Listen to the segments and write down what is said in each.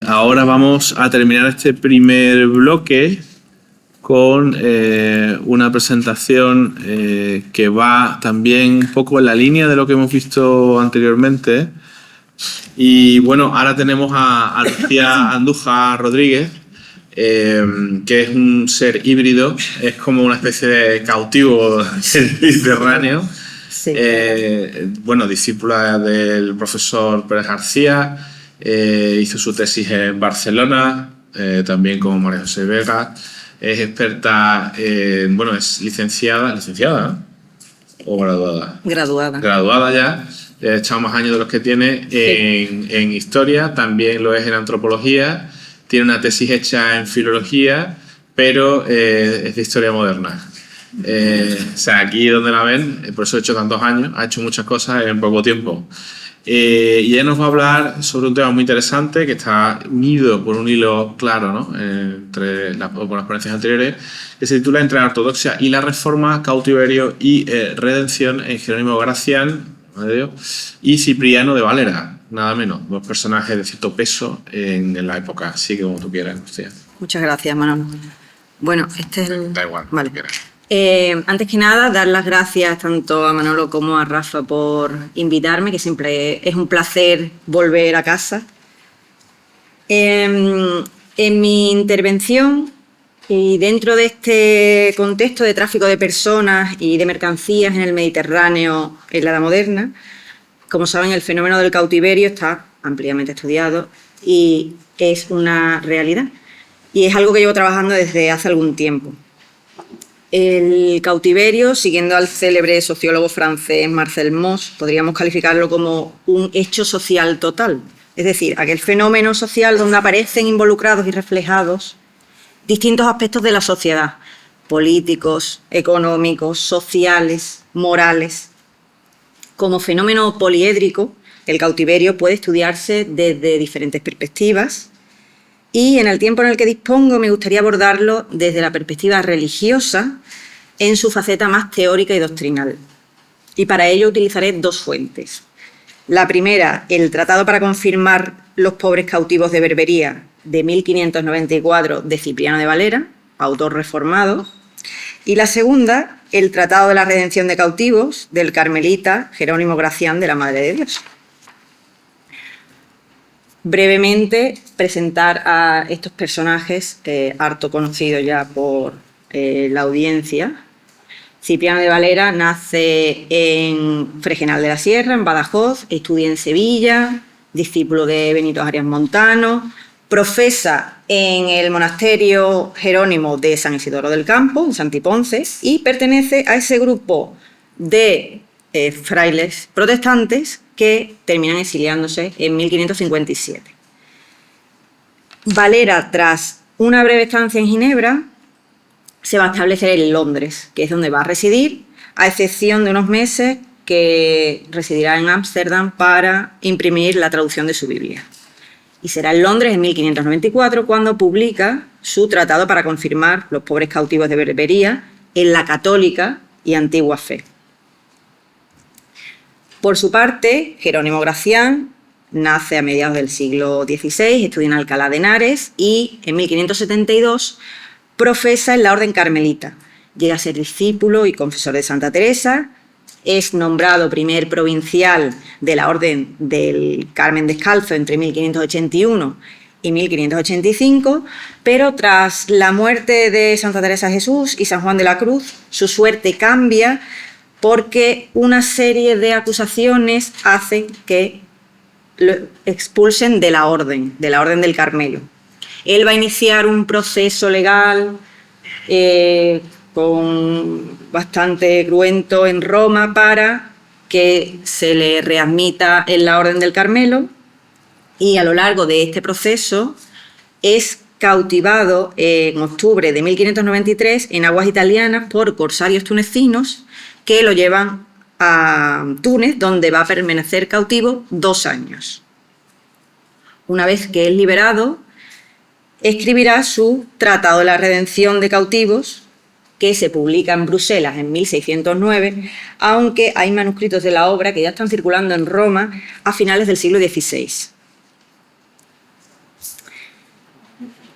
ahora vamos a terminar este primer bloque con una presentación que va también un poco en la línea de lo que hemos visto anteriormente. Y bueno, ahora tenemos a Lucía Andújar Rodríguez, que es un ser híbrido, es como una especie de cautivo del Mediterráneo. Sí. Bueno, discípula del profesor Pérez García, hizo su tesis en Barcelona, también con María José Vega. Es experta, bueno, es licenciada, ¿no? ¿O graduada? Graduada. Graduada ya, ha echado más años de los que tiene en historia, también lo es en antropología, tiene una tesis hecha en filología, pero es de historia moderna. O sea, aquí donde la ven, por eso ha hecho tantos años, ha hecho muchas cosas en poco tiempo. Y ella nos va a hablar sobre un tema muy interesante que está unido por un hilo claro, ¿no? Entre las ponencias anteriores, que se titula Entre la ortodoxia y la reforma, cautiverio y redención en Jerónimo Gracián, madre de Dios, y Cipriano de Valera, nada menos, dos personajes de cierto peso en la época. Así que como tú quieras, Lucía. Muchas gracias, Manolo. Bueno, este es el... Da igual, vale. tú quieras. Antes que nada, dar las gracias tanto a Manolo como a Rafa por invitarme, que siempre es un placer volver a casa. En mi intervención, y dentro de este contexto de tráfico de personas y de mercancías en el Mediterráneo en la Edad Moderna, como saben, el fenómeno del cautiverio está ampliamente estudiado y es una realidad. Y es algo que llevo trabajando desde hace algún tiempo. El cautiverio, siguiendo al célebre sociólogo francés Marcel Mauss, podríamos calificarlo como un hecho social total, es decir, aquel fenómeno social donde aparecen involucrados y reflejados distintos aspectos de la sociedad, políticos, económicos, sociales, morales. Como fenómeno poliédrico, el cautiverio puede estudiarse desde diferentes perspectivas, y en el tiempo en el que dispongo me gustaría abordarlo desde la perspectiva religiosa en su faceta más teórica y doctrinal. Y para ello utilizaré dos fuentes. La primera, el Tratado para confirmar los pobres cautivos de Berbería de 1594 de Cipriano de Valera, autor reformado. Y la segunda, el Tratado de la Redención de Cautivos del carmelita Jerónimo Gracián de la Madre de Dios. Brevemente presentar a estos personajes harto conocidos ya por la audiencia. Cipriano de Valera nace en Fregenal de la Sierra, en Badajoz, estudia en Sevilla, discípulo de Benito Arias Montano, profesa en el monasterio Jerónimo de San Isidoro del Campo, en Santiponce, y pertenece a ese grupo de frailes protestantes que terminan exiliándose en 1557. Valera, tras una breve estancia en Ginebra, se va a establecer en Londres, que es donde va a residir, a excepción de unos meses que residirá en Ámsterdam para imprimir la traducción de su Biblia. Y será en Londres en 1594 cuando publica su Tratado para confirmar los pobres cautivos de Berbería en la católica y antigua fe. Por su parte, Jerónimo Gracián nace a mediados del siglo XVI, estudia en Alcalá de Henares y en 1572 profesa en la Orden Carmelita. Llega a ser discípulo y confesor de Santa Teresa, es nombrado primer provincial de la Orden del Carmen Descalzo entre 1581 y 1585, pero tras la muerte de Santa Teresa de Jesús y San Juan de la Cruz, su suerte cambia porque una serie de acusaciones hacen que lo expulsen de la Orden del Carmelo. Él va a iniciar un proceso legal bastante cruento en Roma para que se le readmita en la Orden del Carmelo, y a lo largo de este proceso es cautivado en octubre de 1593 en aguas italianas por corsarios tunecinos que lo llevan a Túnez, donde va a permanecer cautivo 2 años. Una vez que es liberado, escribirá su Tratado de la Redención de Cautivos, que se publica en Bruselas en 1609, aunque hay manuscritos de la obra que ya están circulando en Roma a finales del siglo XVI.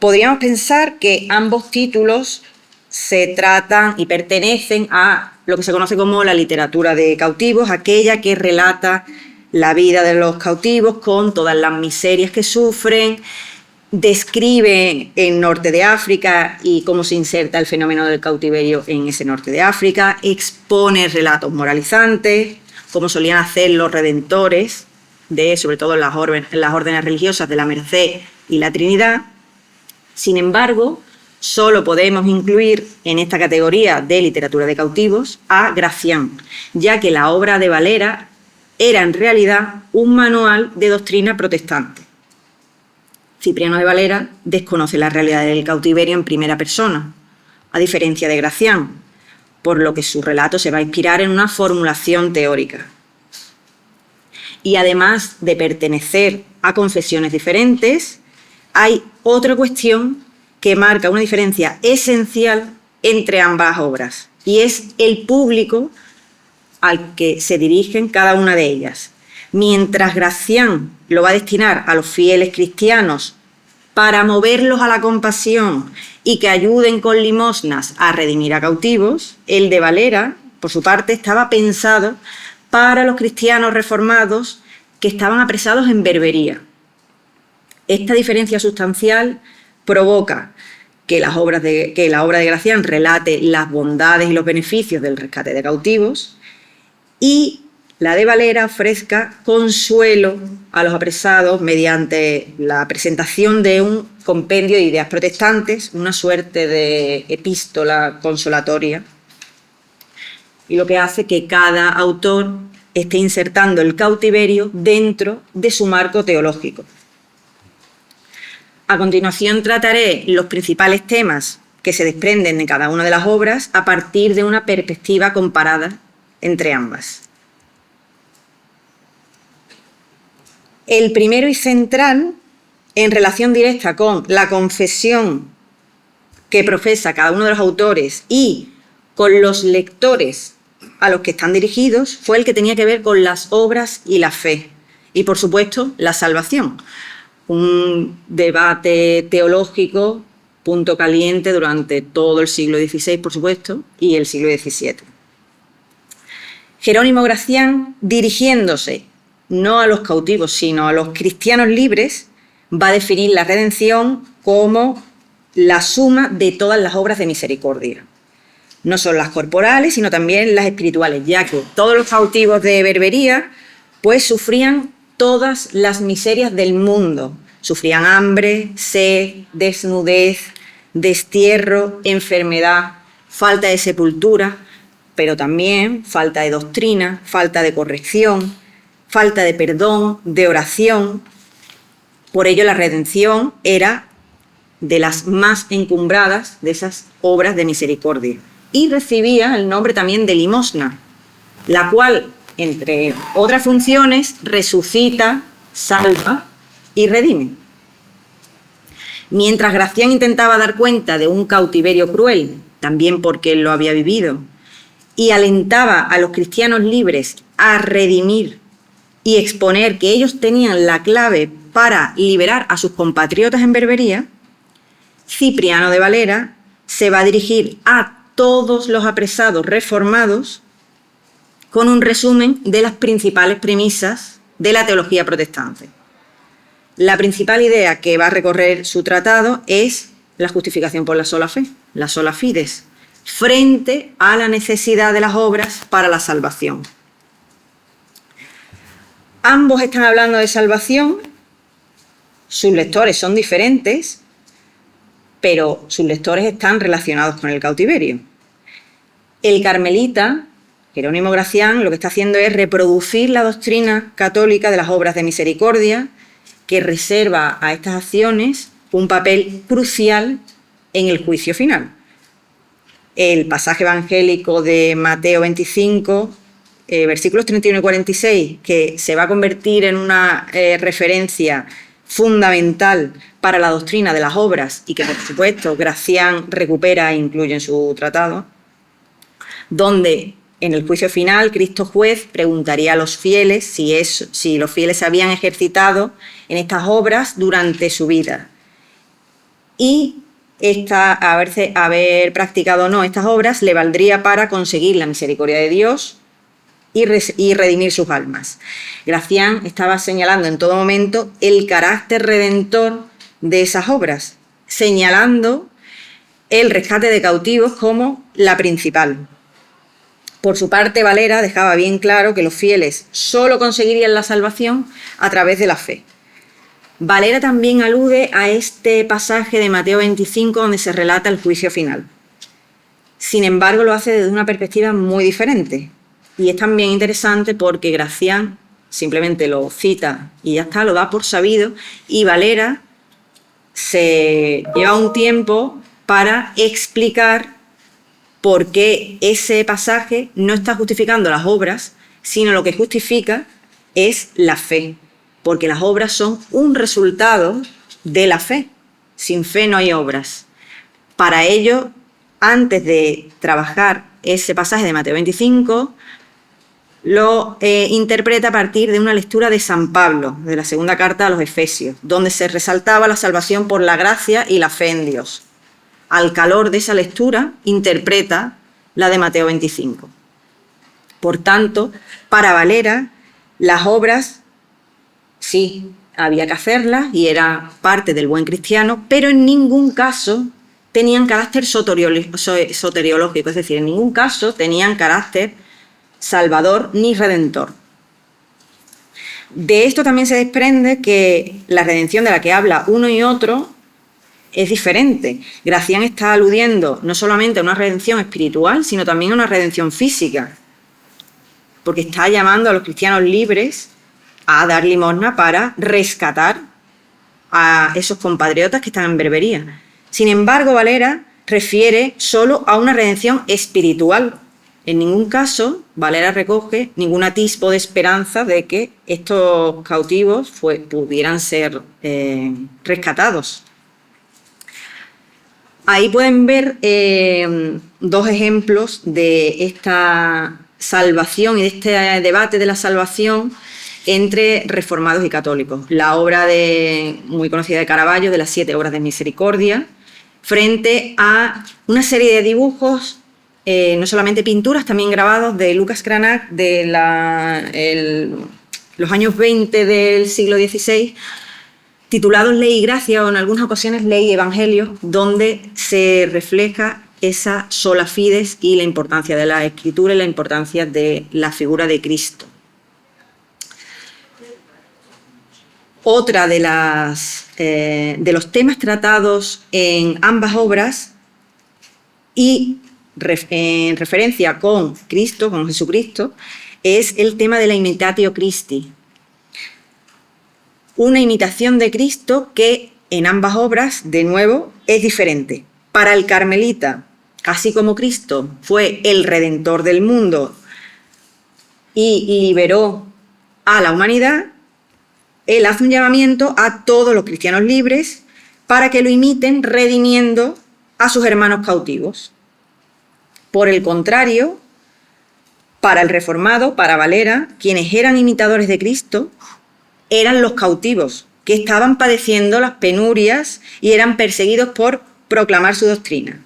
podríamos pensar que ambos títulos se tratan y pertenecen a lo que se conoce como la literatura de cautivos, aquella que relata la vida de los cautivos con todas las miserias que sufren, describe el norte de África y cómo se inserta el fenómeno del cautiverio en ese norte de África, expone relatos moralizantes, como solían hacer los redentores, sobre todo en las órdenes religiosas de la Merced y la Trinidad. Sin embargo, solo podemos incluir en esta categoría de literatura de cautivos a Gracián, ya que la obra de Valera era en realidad un manual de doctrina protestante. Cipriano de Valera desconoce la realidad del cautiverio en primera persona, a diferencia de Gracián, por lo que su relato se va a inspirar en una formulación teórica. Y además de pertenecer a confesiones diferentes, hay otra cuestión que marca una diferencia esencial entre ambas obras, y es el público al que se dirigen cada una de ellas. Mientras Gracián lo va a destinar a los fieles cristianos para moverlos a la compasión y que ayuden con limosnas a redimir a cautivos, el de Valera, por su parte, estaba pensado para los cristianos reformados que estaban apresados en Berbería. Esta diferencia sustancial provoca que la obra de Gracián relate las bondades y los beneficios del rescate de cautivos y la de Valera ofrezca consuelo a los apresados mediante la presentación de un compendio de ideas protestantes, una suerte de epístola consolatoria, y lo que hace que cada autor esté insertando el cautiverio dentro de su marco teológico. A continuación trataré los principales temas que se desprenden de cada una de las obras a partir de una perspectiva comparada entre ambas. El primero y central, en relación directa con la confesión que profesa cada uno de los autores y con los lectores a los que están dirigidos, fue el que tenía que ver con las obras y la fe, y por supuesto la salvación. Un debate teológico, punto caliente durante todo el siglo XVI, por supuesto, y el siglo XVII. Jerónimo Gracián, dirigiéndose no a los cautivos, sino a los cristianos libres, va a definir la redención como la suma de todas las obras de misericordia. No solo las corporales, sino también las espirituales, ya que todos los cautivos de Berbería pues sufrían todas las miserias del mundo. Sufrían hambre, sed, desnudez, destierro, enfermedad, falta de sepultura, pero también falta de doctrina, falta de corrección, falta de perdón, de oración. Por ello la redención era de las más encumbradas de esas obras de misericordia. Y recibía el nombre también de limosna, la cual, entre otras funciones, resucita, salva y redime. Mientras Gracián intentaba dar cuenta de un cautiverio cruel, también porque él lo había vivido, y alentaba a los cristianos libres a redimir y exponer que ellos tenían la clave para liberar a sus compatriotas en Berbería, Cipriano de Valera se va a dirigir a todos los apresados reformados con un resumen de las principales premisas de la teología protestante. La principal idea que va a recorrer su tratado es la justificación por la sola fe, la sola fides, frente a la necesidad de las obras para la salvación. Ambos están hablando de salvación, sus lectores son diferentes, pero sus lectores están relacionados con el cautiverio. El carmelita, Jerónimo Gracián, lo que está haciendo es reproducir la doctrina católica de las obras de misericordia, que reserva a estas acciones un papel crucial en el juicio final. El pasaje evangélico de Mateo 25, versículos 31 y 46, que se va a convertir en una referencia fundamental para la doctrina de las obras y que, por supuesto, Gracián recupera e incluye en su tratado, donde en el juicio final Cristo juez preguntaría a los fieles si los fieles se habían ejercitado en estas obras durante su vida. y haber practicado o no estas obras le valdría para conseguir la misericordia de Dios y redimir sus almas. Gracián estaba señalando en todo momento el carácter redentor de esas obras, señalando el rescate de cautivos como la principal. Por su parte, Valera dejaba bien claro que los fieles solo conseguirían la salvación a través de la fe. Valera también alude a este pasaje de Mateo 25 donde se relata el juicio final. Sin embargo, lo hace desde una perspectiva muy diferente. Y es también interesante porque Gracián simplemente lo cita y ya está, lo da por sabido, y Valera se lleva un tiempo para explicar por qué ese pasaje no está justificando las obras, sino lo que justifica es la fe, porque las obras son un resultado de la fe. Sin fe no hay obras. Para ello, antes de trabajar ese pasaje de Mateo 25, lo interpreta a partir de una lectura de San Pablo, de la segunda carta a los Efesios, donde se resaltaba la salvación por la gracia y la fe en Dios. Al calor de esa lectura, interpreta la de Mateo 25. Por tanto, para Valera, las obras, sí, había que hacerlas y era parte del buen cristiano, pero en ningún caso tenían carácter soteriológico, es decir, en ningún caso tenían carácter salvador ni redentor. De esto también se desprende que la redención de la que habla uno y otro es diferente. Gracián está aludiendo no solamente a una redención espiritual, sino también a una redención física, porque está llamando a los cristianos libres a dar limosna para rescatar a esos compatriotas que están en berbería. Sin embargo, Valera refiere solo a una redención espiritual. En ningún caso, Valera recoge ningún atisbo de esperanza de que estos cautivos pudieran ser rescatados. Ahí pueden ver dos ejemplos de esta salvación y de este debate de la salvación entre reformados y católicos. La obra muy conocida de Caravaggio, de las 7 obras de misericordia, frente a una serie de dibujos, no solamente pinturas, también grabados de Lucas Cranach de los años 20 del siglo XVI, titulados Ley y Gracia, o en algunas ocasiones Ley y Evangelio, donde se refleja esa sola fides y la importancia de la Escritura y la importancia de la figura de Cristo. Otra de los temas tratados en ambas obras y en referencia con Cristo, con Jesucristo, es el tema de la imitatio Christi. Una imitación de Cristo que en ambas obras, de nuevo, es diferente. Para el carmelita, así como Cristo fue el redentor del mundo y liberó a la humanidad, él hace un llamamiento a todos los cristianos libres para que lo imiten redimiendo a sus hermanos cautivos. Por el contrario, para el reformado, para Valera, quienes eran imitadores de Cristo eran los cautivos, que estaban padeciendo las penurias y eran perseguidos por proclamar su doctrina.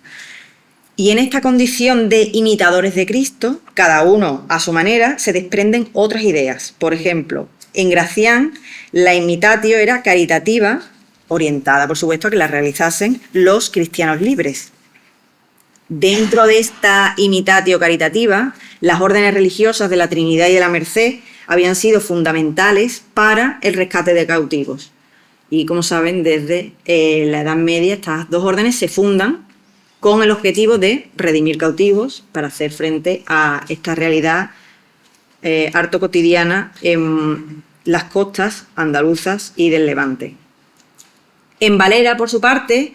Y en esta condición de imitadores de Cristo, cada uno a su manera, se desprenden otras ideas. Por ejemplo, en Gracián, la imitatio era caritativa, orientada, por supuesto, a que la realizasen los cristianos libres. Dentro de esta imitatio caritativa, las órdenes religiosas de la Trinidad y de la Merced habían sido fundamentales para el rescate de cautivos. Y como saben, desde la Edad Media estas dos órdenes se fundan con el objetivo de redimir cautivos para hacer frente a esta realidad harto cotidiana en las costas andaluzas y del Levante. En Valera, por su parte,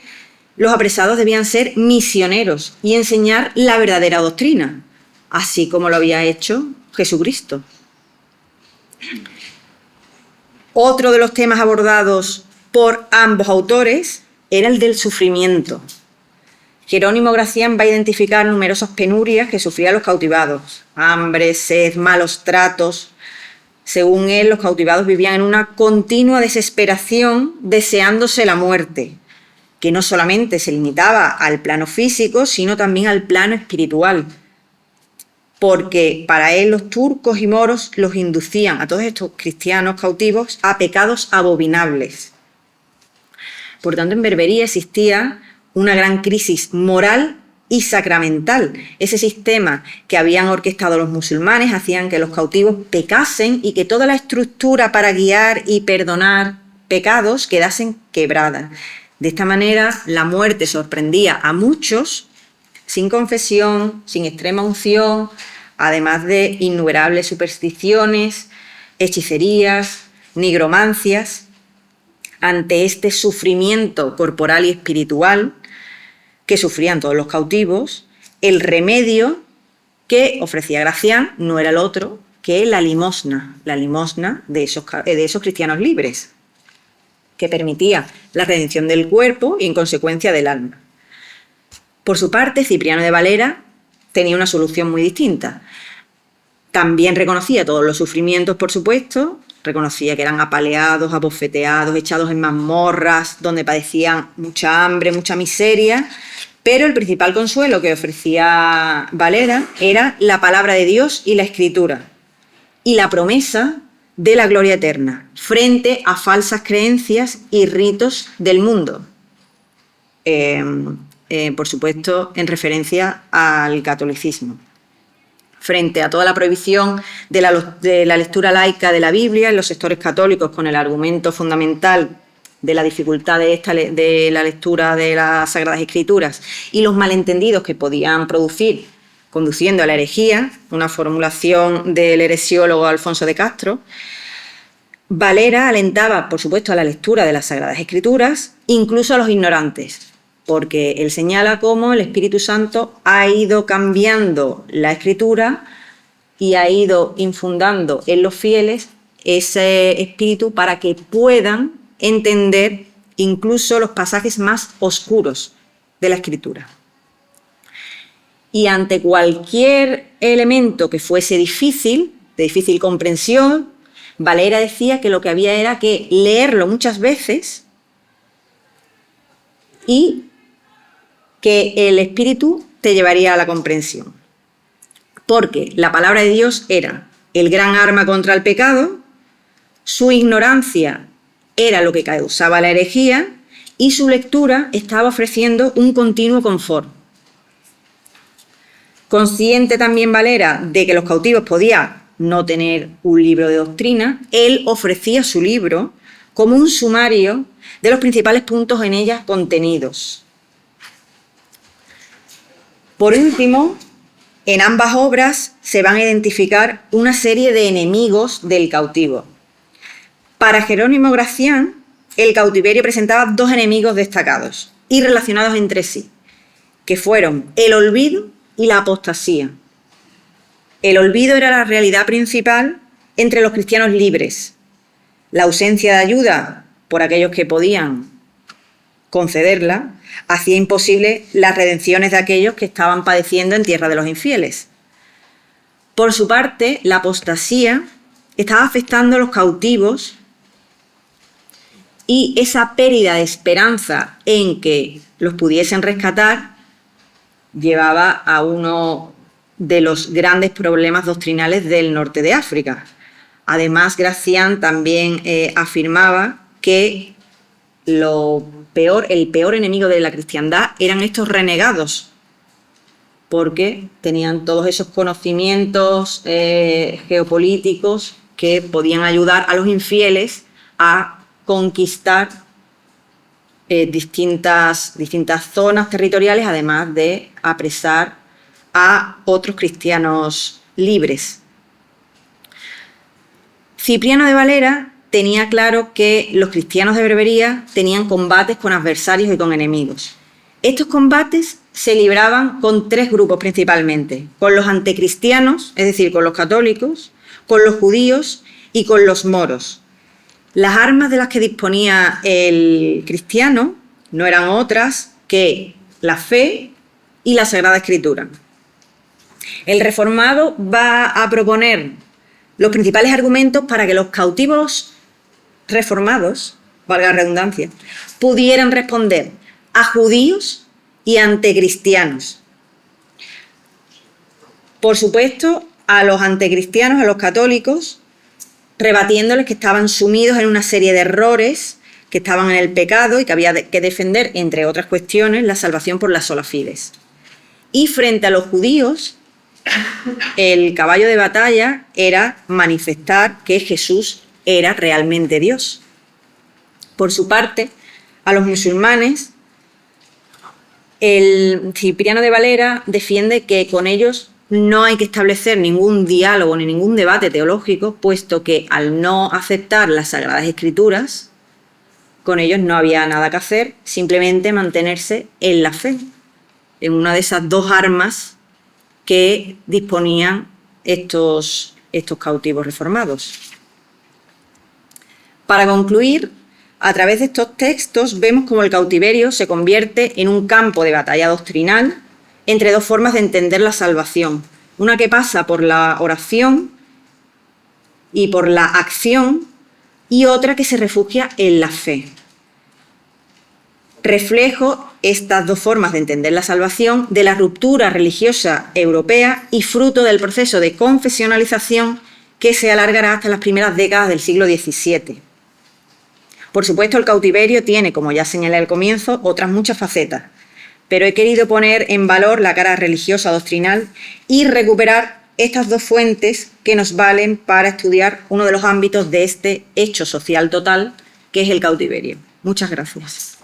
los apresados debían ser misioneros y enseñar la verdadera doctrina, así como lo había hecho Jesucristo. Otro de los temas abordados por ambos autores era el del sufrimiento. Jerónimo Gracián va a identificar numerosas penurias que sufrían los cautivados: hambre, sed, malos tratos. Según él, los cautivados vivían en una continua desesperación, deseándose la muerte. que no solamente se limitaba al plano físico, sino también al plano espiritual, porque para él los turcos y moros los inducían a todos estos cristianos cautivos a pecados abominables. Por tanto, en Berbería existía una gran crisis moral y sacramental. Ese sistema que habían orquestado los musulmanes hacían que los cautivos pecasen y que toda la estructura para guiar y perdonar pecados quedasen quebradas. De esta manera, la muerte sorprendía a muchos sin confesión, sin extrema unción, además de innumerables supersticiones, hechicerías, nigromancias. Ante este sufrimiento corporal y espiritual que sufrían todos los cautivos, el remedio que ofrecía Gracián no era el otro que la limosna de esos cristianos libres, que permitía la redención del cuerpo y, en consecuencia, del alma. Por su parte, Cipriano de Valera tenía una solución muy distinta. También reconocía todos los sufrimientos, por supuesto, reconocía que eran apaleados, abofeteados, echados en mazmorras, donde padecían mucha hambre, mucha miseria, pero el principal consuelo que ofrecía Valera era la palabra de Dios y la Escritura, y la promesa de la gloria eterna, frente a falsas creencias y ritos del mundo. Por supuesto, en referencia al catolicismo. Frente a toda la prohibición de la lectura laica de la Biblia en los sectores católicos, con el argumento fundamental de la dificultad de la lectura de las Sagradas Escrituras y los malentendidos que podían producir, conduciendo a la herejía, una formulación del heresiólogo Alfonso de Castro, Valera alentaba, por supuesto, a la lectura de las Sagradas Escrituras, incluso a los ignorantes, porque él señala cómo el Espíritu Santo ha ido cambiando la Escritura y ha ido infundando en los fieles ese espíritu para que puedan entender incluso los pasajes más oscuros de la Escritura. Y ante cualquier elemento que fuese difícil, de difícil comprensión, Valera decía que lo que había era que leerlo muchas veces y que el Espíritu te llevaría a la comprensión. Porque la palabra de Dios era el gran arma contra el pecado, su ignorancia era lo que causaba la herejía y su lectura estaba ofreciendo un continuo confort. Consciente también Valera de que los cautivos podían no tener un libro de doctrina, él ofrecía su libro como un sumario de los principales puntos en ella contenidos. Por último, en ambas obras se van a identificar una serie de enemigos del cautivo. Para Jerónimo Gracián, el cautiverio presentaba dos enemigos destacados y relacionados entre sí, que fueron el olvido y la apostasía. El olvido era la realidad principal entre los cristianos libres. La ausencia de ayuda por aquellos que podían concederla hacía imposible las redenciones de aquellos que estaban padeciendo en tierra de los infieles. Por su parte, la apostasía estaba afectando a los cautivos y esa pérdida de esperanza en que los pudiesen rescatar llevaba a uno de los grandes problemas doctrinales del norte de África. Además, Gracián también afirmaba que el peor enemigo de la cristiandad eran estos renegados, porque tenían todos esos conocimientos geopolíticos que podían ayudar a los infieles a conquistar distintas zonas territoriales, además de apresar a otros cristianos libres. Cipriano de Valera tenía claro que los cristianos de Berbería tenían combates con adversarios y con enemigos. Estos combates se libraban con tres grupos principalmente: con los anticristianos, es decir, con los católicos, con los judíos y con los moros. Las armas de las que disponía el cristiano no eran otras que la fe y la Sagrada Escritura. El reformado va a proponer los principales argumentos para que los cautivos reformados, valga la redundancia, pudieran responder a judíos y antecristianos. Por supuesto, a los antecristianos, a los católicos, rebatiéndoles que estaban sumidos en una serie de errores, que estaban en el pecado y que había que defender, entre otras cuestiones, la salvación por la sola fides. Y frente a los judíos, el caballo de batalla era manifestar que Jesús era realmente Dios. Por su parte, a los musulmanes, el Cipriano de Valera defiende que con ellos no hay que establecer ningún diálogo ni ningún debate teológico, puesto que al no aceptar las Sagradas Escrituras, con ellos no había nada que hacer, simplemente mantenerse en la fe, en una de esas dos armas que disponían estos cautivos reformados. Para concluir, a través de estos textos vemos cómo el cautiverio se convierte en un campo de batalla doctrinal entre dos formas de entender la salvación, una que pasa por la oración y por la acción y otra que se refugia en la fe. Reflejo estas dos formas de entender la salvación de la ruptura religiosa europea y fruto del proceso de confesionalización que se alargará hasta las primeras décadas del siglo XVII. Por supuesto, el cautiverio tiene, como ya señalé al comienzo, otras muchas facetas, pero he querido poner en valor la cara religiosa doctrinal y recuperar estas dos fuentes que nos valen para estudiar uno de los ámbitos de este hecho social total, que es el cautiverio. Muchas gracias.